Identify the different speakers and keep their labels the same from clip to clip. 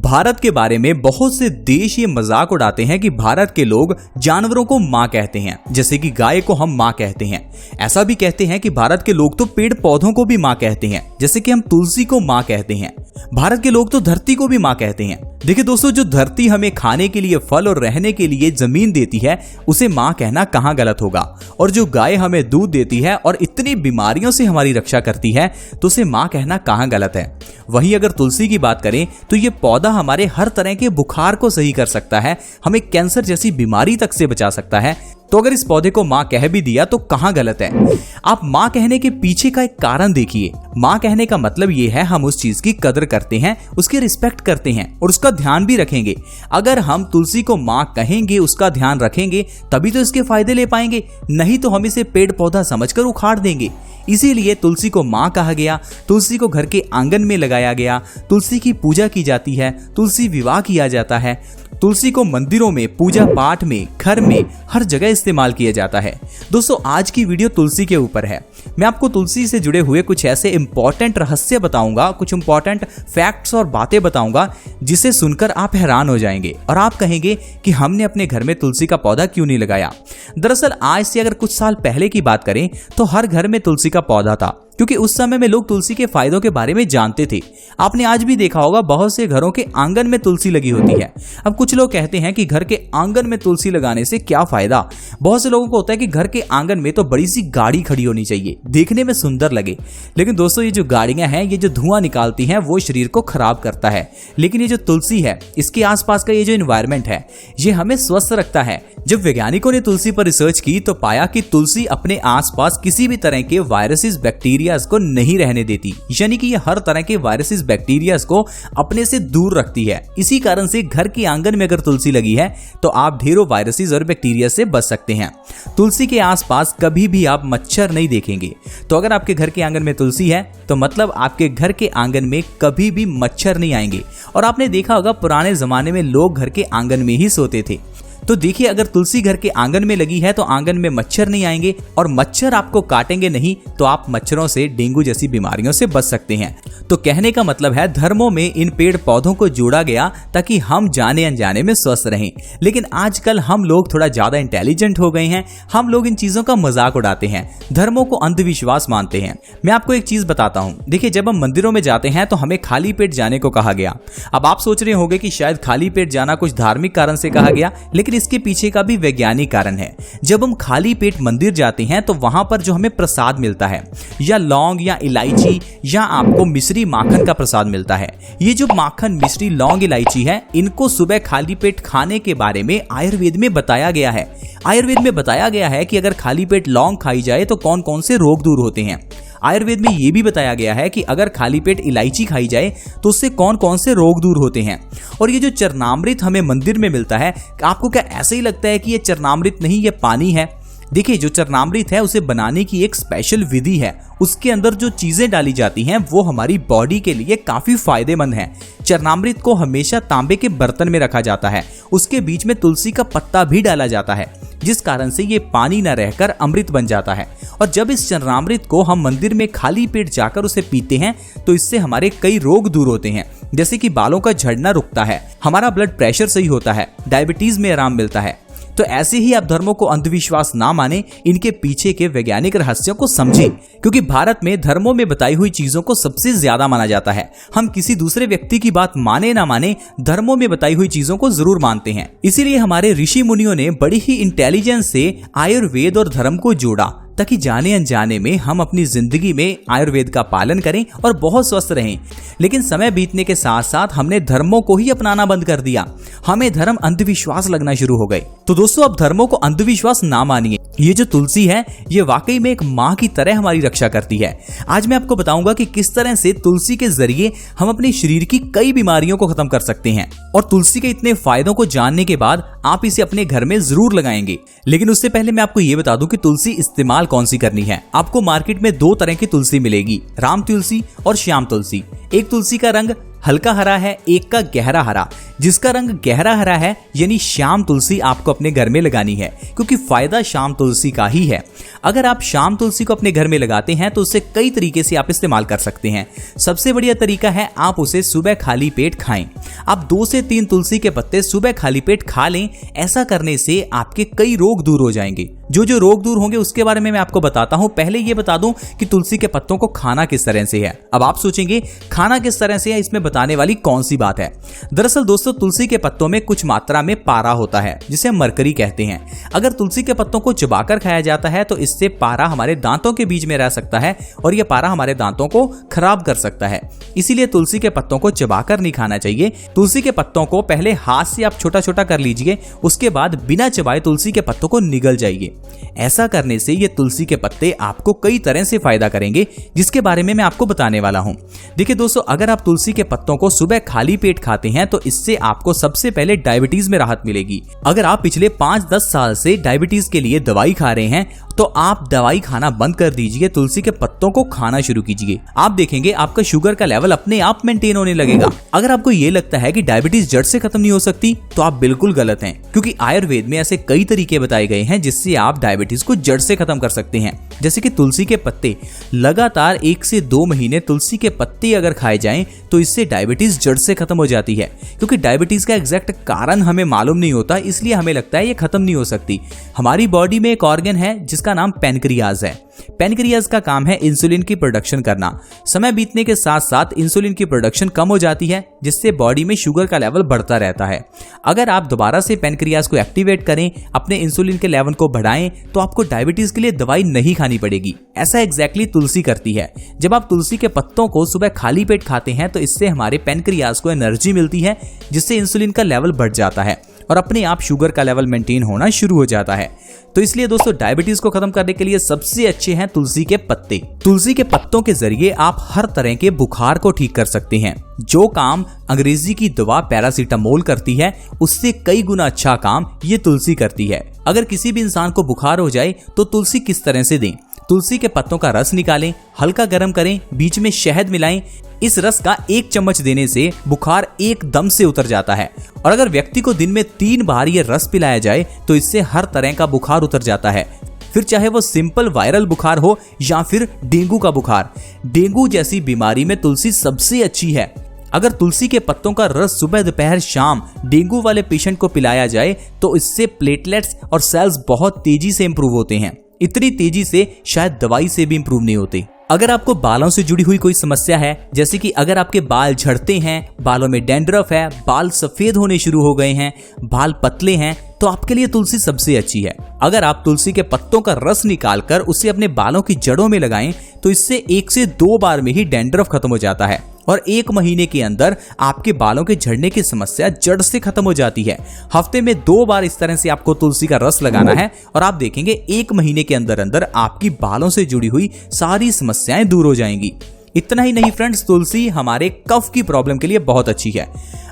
Speaker 1: भारत के बारे में बहुत से देश ये मजाक उड़ाते हैं कि भारत के लोग जानवरों को माँ कहते हैं, जैसे कि गाय को हम माँ कहते हैं। ऐसा भी कहते हैं कि भारत के लोग तो पेड़ पौधों को भी माँ कहते हैं, जैसे कि हम तुलसी को माँ कहते हैं। भारत के लोग तो धरती को भी माँ कहते हैं। देखिए दोस्तों, जो धरती हमें खाने के लिए फल और रहने के लिए जमीन देती है, उसे माँ कहना कहाँ गलत होगा। और जो गाय हमें दूध देती है और इतनी बीमारियों से हमारी रक्षा करती है, तो उसे माँ कहना कहाँ गलत है। वहीं अगर तुलसी की बात करें तो ये पौधा हमारे हर तरह के बुखार को सही कर सकता है, हमें कैंसर जैसी बीमारी तक से बचा सकता है। तो अगर इस पौधे को माँ कह भी दिया तो कहाँ गलत है। आप माँ कहने के पीछे का एक कारण देखिए। माँ कहने का मतलब ये है हम उस चीज की कदर करते हैं, उसकी रिस्पेक्ट करते हैं और उसका ध्यान भी रखेंगे। अगर हम तुलसी को माँ कहेंगे, उसका ध्यान रखेंगे, तभी तो इसके फायदे ले पाएंगे, नहीं तो हम इसे पेड़ पौधा समझकर उखाड़ देंगे। इसीलिए तुलसी को माँ कहा गया, तुलसी को घर के आंगन में लगाया गया, तुलसी की पूजा की जाती है, तुलसी विवाह किया जाता है, तुलसी को मंदिरों में, पूजा पाठ में, घर में, हर जगह इस्तेमाल किया जाता है। दोस्तों, आज की वीडियो तुलसी के ऊपर है। मैं आपको तुलसी से जुड़े हुए कुछ ऐसे इंपॉर्टेंट रहस्य बताऊंगा, कुछ इंपॉर्टेंट फैक्ट्स और बातें बताऊंगा जिसे सुनकर आप हैरान हो जाएंगे और आप कहेंगे कि हमने अपने घर में तुलसी का पौधा क्यों नहीं लगाया। दरअसल आज से अगर कुछ साल पहले की बात करें तो हर घर में तुलसी का पौधा था, क्योंकि उस समय में लोग तुलसी के फायदों के बारे में जानते थे। आपने आज भी देखा होगा बहुत से घरों के आंगन में तुलसी लगी होती है। अब कुछ लोग कहते हैं कि घर के आंगन में तुलसी लगाने से क्या फायदा। बहुत से लोगों को होता है कि घर के आंगन में तो बड़ी सी गाड़ी खड़ी होनी चाहिए, देखने में सुंदर लगे। लेकिन दोस्तों, ये जो गाड़ियां हैं, ये जो धुआं निकालती हैं, वो शरीर को खराब करता है। लेकिन ये जो तुलसी है, इसके आसपास का ये जो एनवायरमेंट है, ये हमें स्वस्थ रखता है। जब वैज्ञानिकों ने तुलसी पर रिसर्च की तो पाया कि तुलसी अपने आसपास किसी भी तरह के वायरसेस, बैक्टीरिया को नहीं रहने देती, यानी कि ये हर तरह के वायरसेस, बैक्टीरिया को अपने से दूर रखती है। इसी कारण से घर के आंगन में अगर तुलसी लगी है तो आप ढेरों वायरसेस और बैक्टीरिया से बच सकते हैं। तुलसी के आसपास कभी भी आप मच्छर नहीं देखेंगे। तो अगर आपके घर के आंगन में तुलसी है तो मतलब आपके घर के आंगन में कभी भी मच्छर नहीं आएंगे। और आपने देखा होगा पुराने जमाने में लोग घर के आंगन में ही सोते थे। तो देखिए, अगर तुलसी घर के आंगन में लगी है तो आंगन में मच्छर नहीं आएंगे और मच्छर आपको काटेंगे नहीं, तो आप मच्छरों से, डेंगू जैसी बीमारियों से बच सकते हैं। तो कहने का मतलब है धर्मों में इन पेड़ पौधों को जोड़ा गया ताकि हम जाने अनजाने में स्वस्थ रहें। लेकिन आजकल हम लोग थोड़ा ज्यादा इंटेलिजेंट हो गए हैं, हम लोग इन चीजों का मजाक उड़ाते हैं, धर्मों को अंधविश्वास मानते हैं। मैं आपको एक चीज बताता हूँ। देखिए, जब हम मंदिरों में जाते हैं तो हमें खाली पेट जाने को कहा गया। अब आप सोच रहे होंगे कि शायद खाली पेट जाना कुछ धार्मिक कारण से कहा गया, लेकिन इसके पीछे का भी वैज्ञानिक कारण है। जब हम खाली पेट मंदिर जाते हैं तो वहां पर जो हमें प्रसाद मिलता है, या लौंग या इलायची या आपको मिश्री माखन का प्रसाद मिलता है। ये जो माखन, मिश्री, लौंग, इलायची है, इनको सुबह खाली पेट खाने के बारे में आयुर्वेद में बताया गया है। आयुर्वेद में बताया गया है कि अगर खाली पेट लौंग खाई जाए तो कौन कौन से रोग दूर होते हैं। आयुर्वेद में यह भी बताया गया है कि अगर खाली पेट इलायची खाई जाए तो उससे कौन कौन से रोग दूर होते हैं। और ये जो चरणामृत हमें मंदिर में मिलता है, आपको क्या ऐसे ही लगता है कि ये चरणामृत नहीं, ये पानी है? देखिए, जो चरणामृत है उसे बनाने की एक स्पेशल विधि है। उसके अंदर जो चीजें डाली जाती हैं वो हमारी बॉडी के लिए काफी फायदेमंद है। चरणामृत को हमेशा तांबे के बर्तन में रखा जाता है, उसके बीच में तुलसी का पत्ता भी डाला जाता है, जिस कारण से ये पानी न रहकर अमृत बन जाता है। और जब इस चरणामृत को हम मंदिर में खाली पेट जाकर उसे पीते हैं तो इससे हमारे कई रोग दूर होते हैं, जैसे कि बालों का झड़ना रुकता है, हमारा ब्लड प्रेशर सही होता है, डायबिटीज में आराम मिलता है। तो ऐसे ही आप धर्मों को अंधविश्वास ना माने, इनके पीछे के वैज्ञानिक रहस्यों को समझें, क्योंकि भारत में धर्मों में बताई हुई चीजों को सबसे ज्यादा माना जाता है। हम किसी दूसरे व्यक्ति की बात माने ना माने, धर्मों में बताई हुई चीजों को जरूर मानते हैं। इसीलिए हमारे ऋषि मुनियों ने बड़ी ही इंटेलिजेंस से आयुर्वेद और धर्म को जोड़ा, ताकि जाने अनजाने में हम अपनी जिंदगी में आयुर्वेद का पालन करें और बहुत स्वस्थ रहें। लेकिन समय बीतने के साथ साथ हमने धर्मों को ही अपनाना बंद कर दिया, हमें धर्म अंधविश्वास लगना शुरू हो गए। तो दोस्तों, अब धर्मों को अंधविश्वास ना मानिए। ये जो तुलसी है, ये वाकई में एक माँ की तरह हमारी रक्षा करती है। आज मैं आपको बताऊंगा कि किस तरह से तुलसी के जरिए हम अपने शरीर की कई बीमारियों को खत्म कर सकते हैं। और तुलसी के इतने फायदों को जानने के बाद आप इसे अपने घर में जरूर लगाएंगे। लेकिन उससे पहले मैं आपको ये बता दूं कि तुलसी इस्तेमाल कौन सी करनी है। आपको मार्केट में दो तरह की तुलसी मिलेगी, राम तुलसी और श्याम तुलसी। एक तुलसी का रंग हल्का हरा है, एक का गहरा हरा। जिसका रंग गहरा हरा है यानी श्याम तुलसी आपको अपने घर में लगानी है, क्योंकि फायदा श्याम तुलसी का ही है। अगर आप श्याम तुलसी को अपने घर में लगाते हैं तो उसे कई तरीके से आप इस्तेमाल कर सकते हैं। सबसे बढ़िया तरीका है आप उसे सुबह खाली पेट खाएं। आप 2 से 3 तुलसी के पत्ते सुबह खाली पेट खा लें। ऐसा करने से आपके कई रोग दूर हो जाएंगे। जो रोग दूर होंगे उसके बारे में मैं आपको बताता हूं। पहले ये बता दूं कि तुलसी के पत्तों को खाना किस तरह से है। अब आप सोचेंगे खाना किस तरह से है, इसमें बताने वाली कौन सी बात है। दरअसल दोस्तों, तुलसी के पत्तों में कुछ मात्रा में पारा होता है जिसे मरकरी कहते हैं। अगर तुलसी के पत्तों को चबाकर खाया जाता है तो इससे पारा हमारे दांतों के बीच में रह सकता है और यह पारा हमारे दांतों को खराब कर सकता है। इसीलिए तुलसी के पत्तों को चबाकर नहीं खाना चाहिए। तुलसी के पत्तों को पहले हाथ से आप छोटा छोटा कर लीजिए, उसके बाद बिना चबाए तुलसी के पत्तों को निगल जाइए। ऐसा करने से ये तुलसी के पत्ते आपको कई तरह से फायदा करेंगे, जिसके बारे में मैं आपको बताने वाला हूं। देखिए दोस्तों, अगर आप तुलसी के पत्तों को सुबह खाली पेट खाते हैं तो इससे आपको सबसे पहले डायबिटीज में राहत मिलेगी। अगर आप पिछले 5-10 साल से डायबिटीज के लिए दवाई खा रहे हैं तो आप दवाई खाना बंद कर दीजिए, तुलसी के पत्तों को खाना शुरू कीजिए। आप देखेंगे आपका शुगर का लेवल अपने आप मेंटेन होने लगेगा। अगर आपको ये लगता है कि डायबिटीज जड़ से खत्म नहीं हो सकती तो आप बिल्कुल गलत हैं, क्योंकि आयुर्वेद में ऐसे कई तरीके बताए गए हैं जिससे आप डायबिटीज को जड़ से खत्म कर सकते हैं। जैसे कि तुलसी के पत्ते, लगातार 1 से 2 महीने तुलसी के पत्ते अगर खाए जाएं तो इससे डायबिटीज जड़ से खत्म हो जाती है। क्योंकि डायबिटीज का एग्जैक्ट कारण हमें मालूम नहीं होता, इसलिए हमें लगता है ये खत्म नहीं हो सकती। हमारी बॉडी में एक ऑर्गन है जिसका नाम पैनक्रियाज है। पैनक्रियाज का काम है इंसुलिन की प्रोडक्शन करना। समय बीतने के साथ साथ इंसुलिन की प्रोडक्शन कम हो जाती है, जिससे बॉडी में शुगर का लेवल बढ़ता रहता है। अगर आप दोबारा से पैनक्रियाज को एक्टिवेट करें, अपने इंसुलिन के लेवल को बढ़ाएं, तो आपको डायबिटीज के लिए दवाई नहीं खानी पड़ेगी। ऐसा एग्जैक्टली तुलसी करती है। जब आप तुलसी के पत्तों को सुबह खाली पेट खाते हैं तो इससे हमारे पैनक्रियाज को एनर्जी मिलती है, जिससे इंसुलिन का लेवल बढ़ जाता है और अपने आप शुगर का लेवल मेंटेन होना शुरू हो जाता है। तो इसलिए दोस्तों, डायबिटीज को खत्म करने के लिए सबसे अच्छे हैं तुलसी के पत्ते। तुलसी के पत्तों के जरिए आप हर तरह के बुखार को ठीक कर सकते हैं। जो काम अंग्रेजी की दवा पैरासीटामोल करती है, उससे कई गुना अच्छा काम ये तुलसी करती है। अगर किसी भी इंसान को बुखार हो जाए तो तुलसी किस तरह से दें? तुलसी के पत्तों का रस निकालें, हल्का गर्म करें, बीच में शहद मिलाएं। इस रस का 1 चम्मच देने से बुखार एकदम से उतर जाता है। और अगर व्यक्ति को दिन में 3 बार ये रस पिलाया जाए तो इससे हर तरह का बुखार उतर जाता है। फिर चाहे वो सिंपल वायरल बुखार हो या फिर डेंगू का बुखार। डेंगू जैसी बीमारी में तुलसी सबसे अच्छी है। अगर तुलसी के पत्तों का रस सुबह दोपहर शाम डेंगू वाले पेशेंट को पिलाया जाए तो इससे प्लेटलेट्स और सेल्स बहुत तेजी से इंप्रूव होते हैं। इतनी तेजी से शायद दवाई से भी इंप्रूव नहीं होते। अगर आपको बालों से जुड़ी हुई कोई समस्या है, जैसे कि अगर आपके बाल झड़ते हैं, बालों में डैंड्रफ है, बाल सफेद होने शुरू हो गए हैं, बाल पतले हैं, तो आपके लिए तुलसी सबसे अच्छी है। अगर आप तुलसी के पत्तों का रस निकालकर उसे अपने बालों की जड़ों में लगाएं तो इससे 1 से 2 बार में ही डैंड्रफ खत्म हो जाता है और 1 महीने के अंदर आपके बालों के झड़ने की समस्या जड़ से खत्म हो जाती है। हफ्ते में 2 बार इस तरह से आपको तुलसी का रस लगाना है और आप देखेंगे 1 महीने के अंदर अंदर आपकी बालों से जुड़ी हुई सारी समस्याएं दूर हो जाएंगी। इतना ही नहीं फ्रेंड्स, तुलसी हमारे कफ की प्रॉब्लम के लिए बहुत अच्छी है।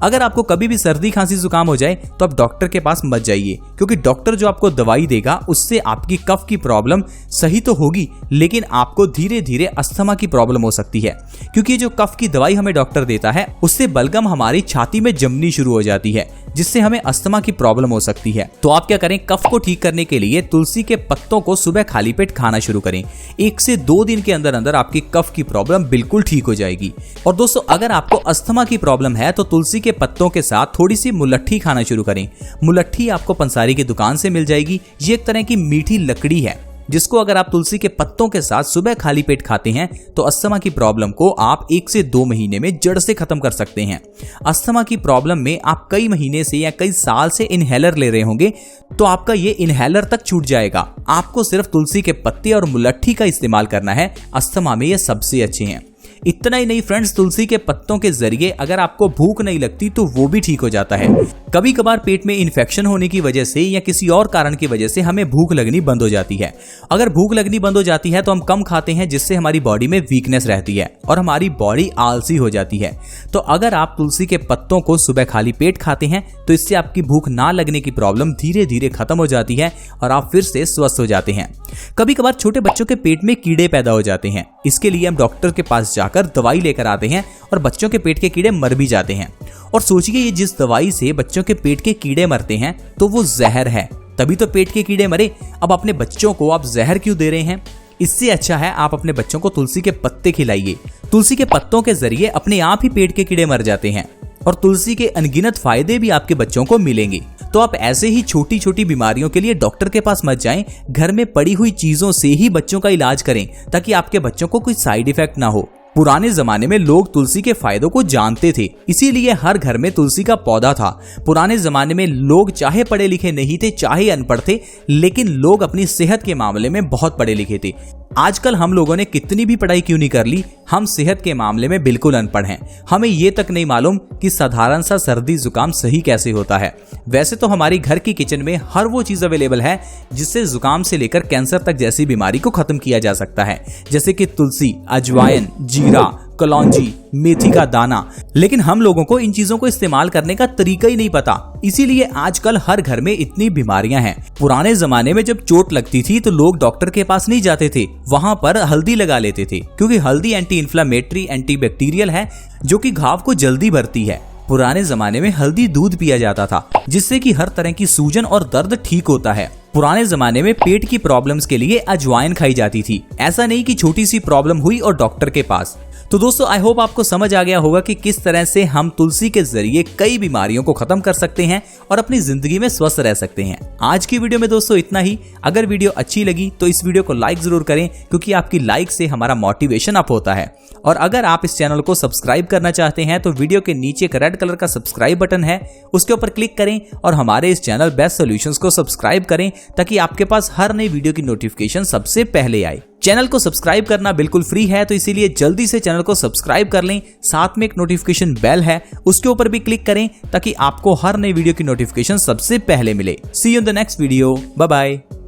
Speaker 1: अगर आपको कभी भी सर्दी खांसी जुकाम हो जाए तो आप डॉक्टर के पास मत जाइए, क्योंकि डॉक्टर जो आपको दवाई देगा उससे आपकी कफ की प्रॉब्लम सही तो होगी, लेकिन आपको धीरे धीरे अस्थमा की प्रॉब्लम हो सकती है। क्योंकि जो कफ की दवाई हमें डॉक्टर देता है उससे बलगम हमारी छाती में जमनी शुरू हो जाती है, जिससे हमें अस्थमा की प्रॉब्लम हो सकती है। तो आप क्या करें, कफ को ठीक करने के लिए तुलसी के पत्तों को सुबह खाली पेट खाना शुरू करें। 1 से 2 दिन के अंदर अंदर आपकी कफ की प्रॉब्लम बिल्कुल ठीक हो जाएगी। और दोस्तों, अगर आपको अस्थमा की प्रॉब्लम है तो तुलसी के पत्तों के साथ थोड़ी सी मुलट्ठी खाना शुरू करें। मुलट्ठी आपको पंसारी की दुकान से मिल जाएगी। ये एक तरह की मीठी लकड़ी है जिसको अगर आप तुलसी के पत्तों के साथ सुबह खाली पेट खाते हैं तो अस्थमा की प्रॉब्लम को आप 1 से 2 महीने में जड़ से खत्म कर सकते हैं। अस्थमा की प्रॉब्लम में आप कई महीने से या कई साल से इनहेलर ले रहे होंगे तो आपका ये इनहेलर तक छूट जाएगा। आपको सिर्फ तुलसी के पत्ते और मुलट्ठी का इस्तेमाल करना है। अस्थमा में ये सबसे अच्छे हैं। इतना ही नहीं फ्रेंड्स, तुलसी के पत्तों के जरिए अगर आपको भूख नहीं लगती तो वो भी ठीक हो जाता है। कभी कभार पेट में इन्फेक्शन होने की वजह से या किसी और कारण की वजह से हमें भूख लगनी बंद हो जाती है। अगर भूख लगनी बंद हो जाती है तो हम कम खाते हैं, जिससे हमारी बॉडी में वीकनेस रहती है और हमारी बॉडी आलसी हो जाती है। तो अगर आप तुलसी के पत्तों को सुबह खाली पेट खाते हैं तो इससे आपकी भूख ना लगने की प्रॉब्लम धीरे धीरे खत्म हो जाती है और आप फिर से स्वस्थ हो जाते हैं। कभी कभार छोटे बच्चों के पेट में कीड़े पैदा हो जाते हैं इसके लिए हम डॉक्टर के पास जाकर दवाई लेकर आते हैं और बच्चों के पेट के कीड़े मर भी जाते हैं। और सोचिए, ये जिस दवाई से बच्चों के पेट के कीड़े मरते हैं तो वो जहर है, तभी तो पेट के कीड़े मरे। अब अपने बच्चों को आप जहर क्यों दे रहे हैं? इससे अच्छा है आप अपने बच्चों को तुलसी के पत्ते खिलाइए। तुलसी के पत्तों के जरिए अपने आप ही पेट के कीड़े मर जाते हैं और तुलसी के अनगिनत फायदे भी आपके बच्चों को मिलेंगे। तो आप ऐसे ही छोटी छोटी बीमारियों के लिए डॉक्टर के पास मत जाएं, घर में पड़ी हुई चीजों से ही बच्चों का इलाज करें ताकि आपके बच्चों को कोई साइड इफेक्ट ना हो। पुराने जमाने में लोग तुलसी के फायदों को जानते थे, इसीलिए हर घर में तुलसी का पौधा था। पुराने जमाने में लोग चाहे पढ़े लिखे नहीं थे चाहे अनपढ़ थे, लेकिन लोग अपनी सेहत के मामले में बहुत पढ़े लिखे थे। आजकल हम लोगों ने कितनी भी पढ़ाई क्यों नहीं कर ली, हम सेहत के मामले में बिल्कुल अनपढ़ हैं। हमें ये तक नहीं मालूम कि साधारण सा सर्दी जुकाम सही कैसे होता है। वैसे तो हमारी घर की किचन में हर वो चीज अवेलेबल है जिससे जुकाम से लेकर कैंसर तक जैसी बीमारी को खत्म किया जा सकता है, जैसे कि तुलसी, अजवाइन, जीरा, कलौंजी, मेथी का दाना। लेकिन हम लोगों को इन चीजों को इस्तेमाल करने का तरीका ही नहीं पता, इसीलिए आजकल हर घर में इतनी बीमारियां हैं। पुराने जमाने में जब चोट लगती थी तो लोग डॉक्टर के पास नहीं जाते थे, वहां पर हल्दी लगा लेते थे, क्योंकि हल्दी एंटी इंफ्लेमेटरी, एंटीबैक्टीरियल है जो कि घाव को जल्दी भरती है। पुराने जमाने में हल्दी दूध पिया जाता था जिससे कि हर तरह की सूजन और दर्द ठीक होता है। पुराने जमाने में पेट की प्रॉब्लम्स के लिए अजवाइन खाई जाती थी, ऐसा नहीं कि छोटी सी प्रॉब्लम हुई और डॉक्टर के पास। तो दोस्तों, आई होप आपको समझ आ गया होगा कि किस तरह से हम तुलसी के जरिए कई बीमारियों को खत्म कर सकते हैं और अपनी जिंदगी में स्वस्थ रह सकते हैं। आज की वीडियो में दोस्तों इतना ही। अगर वीडियो अच्छी लगी तो इस वीडियो को लाइक जरूर करें, क्योंकि आपकी लाइक से हमारा मोटिवेशन अप होता है। और अगर आप इस चैनल को सब्सक्राइब करना चाहते हैं तो वीडियो के नीचे एक रेड कलर का सब्सक्राइब बटन है, उसके ऊपर क्लिक करें और हमारे इस चैनल बेस्ट सॉल्यूशंस को सब्सक्राइब करें ताकि आपके पास हर नई वीडियो की नोटिफिकेशन सबसे पहले आए। चैनल को सब्सक्राइब करना बिल्कुल फ्री है, तो इसीलिए जल्दी से चैनल को सब्सक्राइब कर लें। साथ में एक नोटिफिकेशन बेल है, उसके ऊपर भी क्लिक करें ताकि आपको हर नई वीडियो की नोटिफिकेशन सबसे पहले मिले। See you in the next video, bye bye.